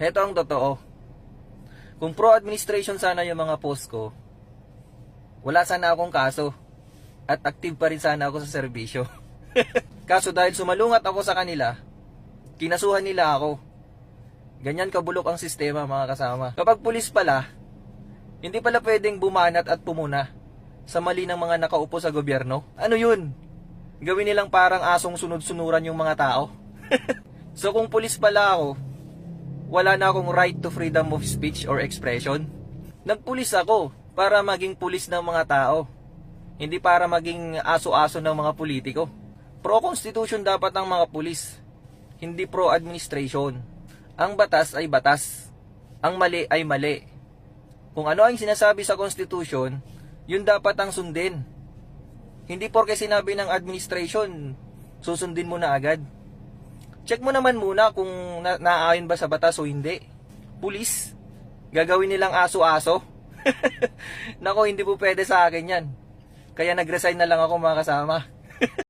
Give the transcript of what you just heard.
Heto ang totoo. Kung pro-administration sana yung mga post ko, wala sana akong kaso. At active pa rin sana ako sa serbisyo. Kaso dahil sumalungat ako sa kanila, kinasuhan nila ako. Ganyan kabulok ang sistema, mga kasama. Kapag pulis pala, hindi pala pwedeng bumanat at pumuna sa mali ng mga nakaupo sa gobyerno. Ano yun? Gawin nilang parang asong sunod-sunuran yung mga tao. So kung pulis pala ako, wala na akong right to freedom of speech or expression. Nagpulis ako para maging pulis ng mga tao, hindi para maging aso-aso ng mga politiko. Pro-constitution dapat ang mga pulis, hindi pro-administration. Ang batas ay batas, ang mali ay mali. Kung ano ang sinasabi sa Constitution, yun dapat ang sundin. Hindi porke sinabi ng administration, susundin mo na agad. Check mo naman muna kung naaayon ba sa batas o hindi. Pulis, gagawin nilang aso-aso. Nako, hindi po pwede sa akin yan. Kaya nag-resign na lang ako, mga kasama.